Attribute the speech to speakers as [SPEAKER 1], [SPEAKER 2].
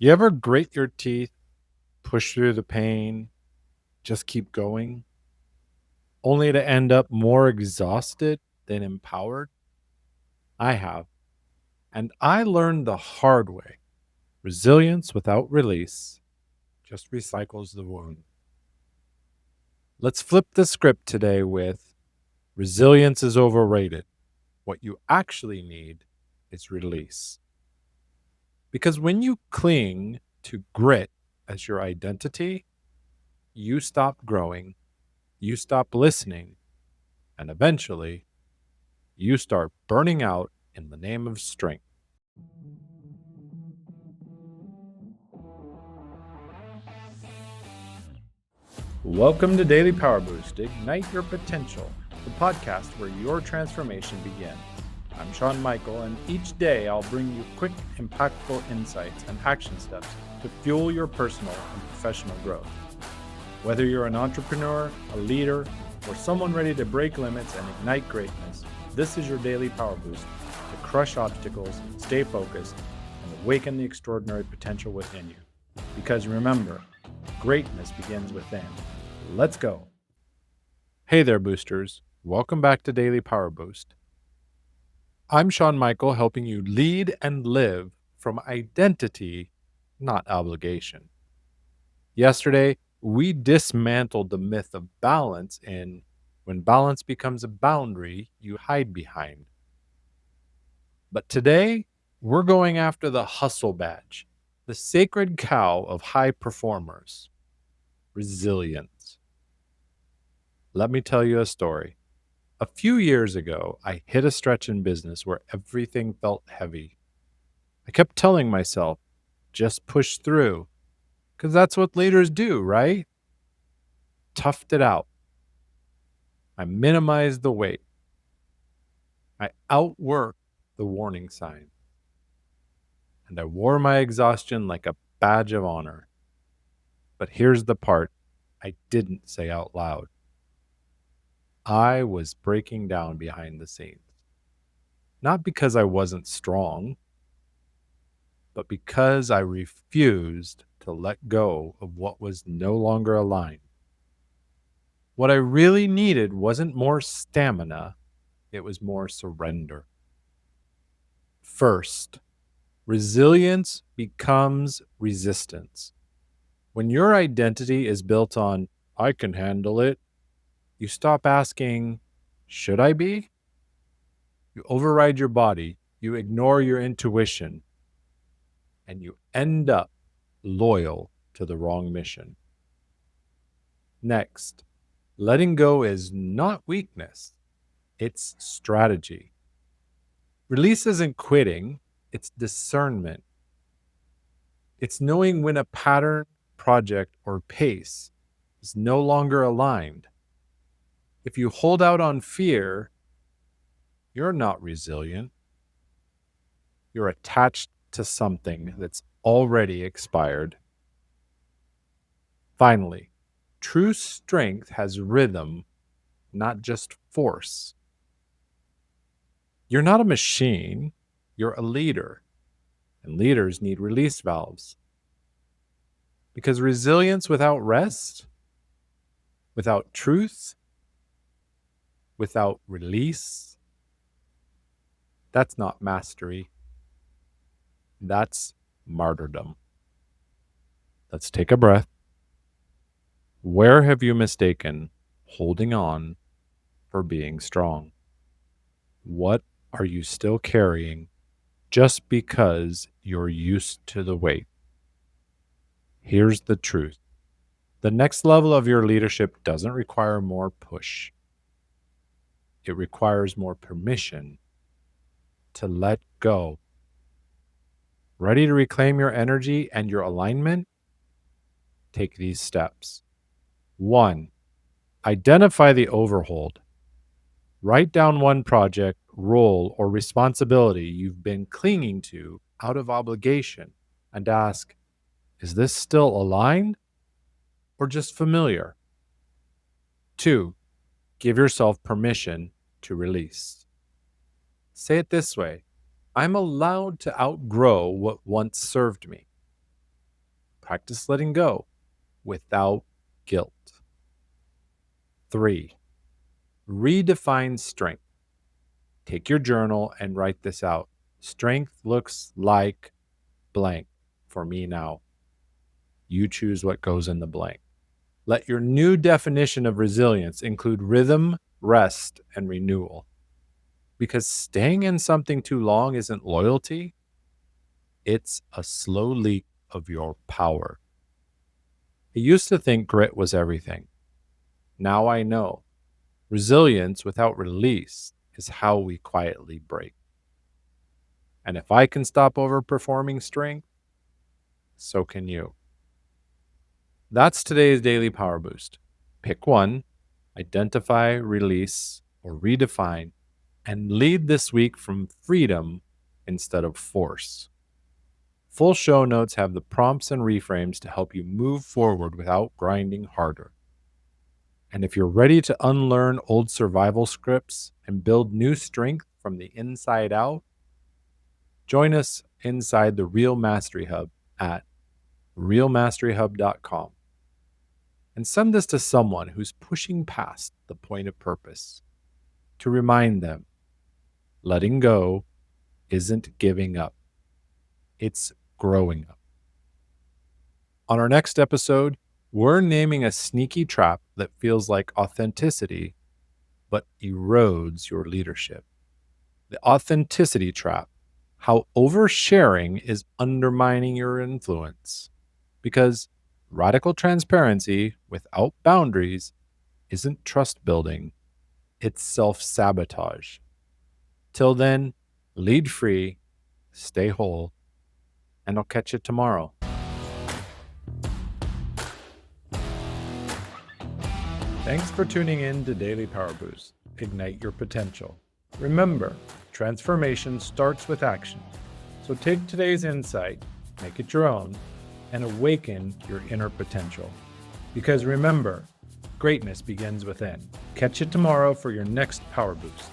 [SPEAKER 1] You ever grit your teeth, push through the pain, just keep going, only to end up more exhausted than empowered? I have. And I learned the hard way. Resilience without release just recycles the wound. Let's flip the script today with resilience is overrated. What you actually need is release. Because when you cling to grit as your identity, you stop growing, you stop listening, and eventually you start burning out in the name of strength. Welcome to Daily Power Boost. Ignite your potential, the podcast where your transformation begins. I'm Shawn Michael, and each day I'll bring you quick, impactful insights and action steps to fuel your personal and professional growth. Whether you're an entrepreneur, a leader, or someone ready to break limits and ignite greatness, this is your daily power boost to crush obstacles, stay focused, and awaken the extraordinary potential within you. Because remember, greatness begins within. Let's go. Hey there, boosters. Welcome back to Daily Power Boost. I'm Shawn Michael, helping you lead and live from identity, not obligation. Yesterday, we dismantled the myth of balance in when balance becomes a boundary you hide behind. But today, we're going after the hustle badge, the sacred cow of high performers, resilience. Let me tell you a story. A few years ago, I hit a stretch in business where everything felt heavy. I kept telling myself, just push through, because that's what leaders do, right? Toughed it out. I minimized the weight. I outworked the warning sign. And I wore my exhaustion like a badge of honor. But here's the part I didn't say out loud. I was breaking down behind the scenes. Not because I wasn't strong, but because I refused to let go of what was no longer aligned. What I really needed wasn't more stamina, it was more surrender. First, resilience becomes resistance. When your identity is built on, I can handle it, you stop asking, should I be? You override your body, you ignore your intuition, and you end up loyal to the wrong mission. Next, letting go is not weakness, it's strategy. Release isn't quitting, it's discernment. It's knowing when a pattern, project, or pace is no longer aligned. If you hold out on fear, you're not resilient. You're attached to something that's already expired. Finally, true strength has rhythm, not just force. You're not a machine, you're a leader, and leaders need release valves. Because resilience without rest, without truth, without release, that's not mastery. That's martyrdom. Let's take a breath. Where have you mistaken holding on for being strong? What are you still carrying just because you're used to the weight? Here's the truth. The next level of your leadership doesn't require more push. It requires more permission to let go. Ready to reclaim your energy and your alignment? Take these steps. 1. Identify the overhold. Write down one project, role, or responsibility you've been clinging to out of obligation and ask, is this still aligned or just familiar? 2. Give yourself permission to release. Say it this way: I'm allowed to outgrow what once served me. Practice letting go without guilt. 3. Redefine strength. Take your journal and write this out. Strength looks like blank for me now. You choose what goes in the blank. Let your new definition of resilience include rhythm, rest, and renewal. Because staying in something too long isn't loyalty, it's a slow leak of your power. I used to think grit was everything. Now I know. Resilience without release is how we quietly break. And if I can stop overperforming strength, so can you. That's today's Daily Power Boost. Pick one, identify, release, or redefine, and lead this week from freedom instead of force. Full show notes have the prompts and reframes to help you move forward without grinding harder. And if you're ready to unlearn old survival scripts and build new strength from the inside out, join us inside the Real Mastery Hub at realmasteryhub.com. And send this to someone who's pushing past the point of purpose to remind them letting go isn't giving up, it's growing up. On our next episode, we're naming a sneaky trap that feels like authenticity but erodes your leadership. The authenticity trap, how oversharing is undermining your influence. Because radical transparency without boundaries isn't trust building, it's self-sabotage. Till then, lead free, stay whole, and I'll catch you tomorrow. Thanks for tuning in to Daily Power Boost. Ignite your potential. Remember, transformation starts with action. So take today's insight, make it your own, and awaken your inner potential. Because remember, greatness begins within. Catch you tomorrow for your next Power Boost.